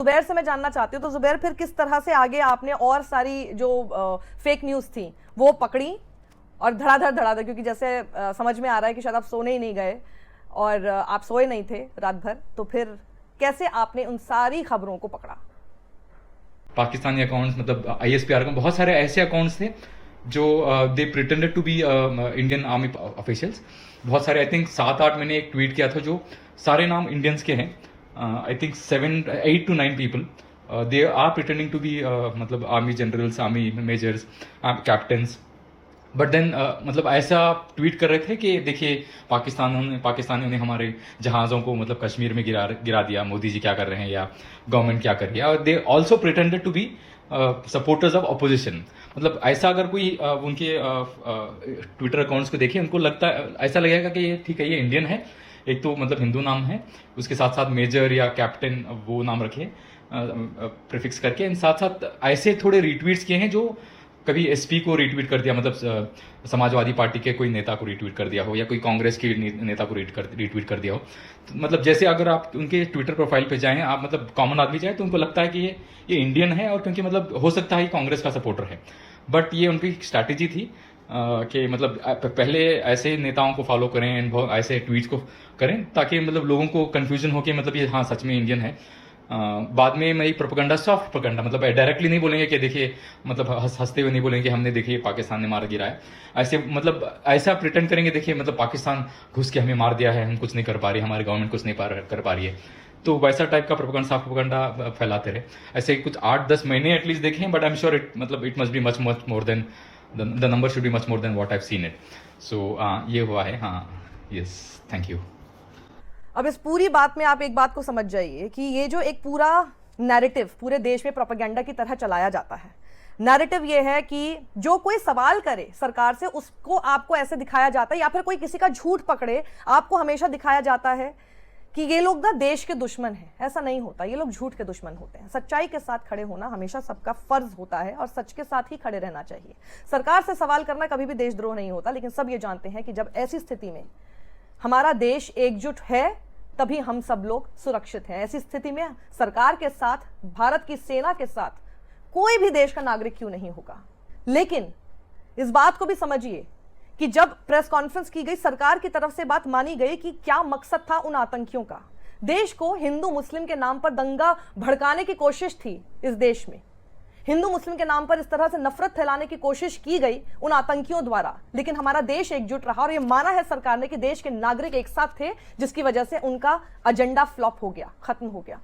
जुबैर से मैं जानना चाहती हूँ, तो जुबैर फिर किस तरह से आगे आपने और सारी जो फेक न्यूज़ थी वो पकड़ी और धड़ाधड़ धड़ाधड़, क्योंकि जैसे समझ में आ रहा है कि शायद आप सोने ही नहीं गए और आप सोए नहीं थे रात भर, तो फिर कैसे आपने उन सारी खबरों को पकड़ा? पाकिस्तानी अकाउंट्स, मतलब ISPR का बहुत सारे ऐसे अकाउंट्स थे जो they pretended to be Indian army officials. बहुत सारे, आई थिंक 7-8 मैंने एक ट्वीट किया था जो सारे नाम इंडियंस के हैं। I think 8 to 9 people they are pretending to be मतलब army generals, army majors, captains. But then मतलब ऐसा ट्वीट कर रहे थे कि देखिए पाकिस्तानियों ने हमारे जहाज़ों को मतलब कश्मीर में गिरा दिया, मोदी जी क्या कर रहे हैं या गवर्नमेंट क्या कर रही है। और they also pretended to be supporters of opposition. मतलब ऐसा अगर कोई उनके ट्विटर अकाउंट्स को देखे, उनको लगता ऐसा लगेगा कि ये ठीक है, ये इंडियन है, एक तो मतलब हिंदू नाम है, उसके साथ साथ मेजर या कैप्टन वो नाम रखे प्रीफिक्स करके। इन साथ साथ ऐसे थोड़े रिट्वीट्स किए हैं जो कभी SP को रिट्वीट कर दिया, मतलब समाजवादी पार्टी के कोई नेता को रिट्वीट कर दिया हो या कोई कांग्रेस के नेता को रिट्वीट कर दिया हो। तो मतलब जैसे अगर आप उनके ट्विटर प्रोफाइल पे जाएं, आप मतलब कॉमन आदमी जाए तो उनको लगता है कि ये इंडियन है, और क्योंकि मतलब हो सकता है कांग्रेस का सपोर्टर है। बट ये उनकी स्ट्रैटेजी थी कि मतलब पहले ऐसे नेताओं को फॉलो करें, ऐसे ट्वीट को करें ताकि मतलब लोगों को कन्फ्यूजन हो कि मतलब ये हाँ सच में इंडियन है। बाद में मेरी प्रोपेगेंडा, सॉफ्ट प्रोपेगेंडा, मतलब डायरेक्टली नहीं बोलेंगे कि देखिए, मतलब हंसते हुए नहीं बोलेंगे कि हमने देखिए पाकिस्तान ने मार गिराया। ऐसे मतलब ऐसा प्रिटेंड करेंगे देखिए मतलब पाकिस्तान घुस के हमें मार दिया है, हम कुछ नहीं कर पा रही, हमारी गवर्नमेंट कुछ नहीं कर पा रही है। तो वैसा टाइप का प्रोपेगेंडा, सॉफ्ट प्रोपेगेंडा फैलाते रहे। ऐसे कुछ 8-10 महीने एटलीस्ट देखे हैं, but I am sure it must be much more than the number should be much more than what I have seen it. So ये हुआ है। हाँ, यस, थैंक यू। अब इस पूरी बात में आप एक बात को समझ जाइए कि ये जो एक पूरा नैरेटिव पूरे देश में प्रोपेगेंडा की तरह चलाया जाता है, नैरेटिव ये है कि जो कोई सवाल करे सरकार से उसको आपको ऐसे दिखाया जाता है, या फिर कोई किसी का झूठ पकड़े आपको हमेशा दिखाया जाता है कि ये लोग ना देश के दुश्मन हैं। ऐसा नहीं होता, ये लोग झूठ के दुश्मन होते हैं। सच्चाई के साथ खड़े होना हमेशा सबका फर्ज होता है और सच के साथ ही खड़े रहना चाहिए। सरकार से सवाल करना कभी भी देशद्रोह नहीं होता, लेकिन सब ये जानते हैं कि जब ऐसी स्थिति में हमारा देश एकजुट है तभी हम सब लोग सुरक्षित हैं। ऐसी स्थिति में सरकार के साथ, भारत की सेना के साथ कोई भी देश का नागरिक क्यों नहीं होगा। लेकिन इस बात को भी समझिए कि जब प्रेस कॉन्फ्रेंस की गई, सरकार की तरफ से बात मानी गई कि क्या मकसद था उन आतंकियों का। देश को हिंदू मुस्लिम के नाम पर दंगा भड़काने की कोशिश थी इस देश में, हिंदू मुस्लिम के नाम पर इस तरह से नफरत फैलाने की कोशिश की गई उन आतंकियों द्वारा। लेकिन हमारा देश एकजुट रहा और यह माना है सरकार ने कि देश के नागरिक एक साथ थे, जिसकी वजह से उनका एजेंडा फ्लॉप हो गया, खत्म हो गया।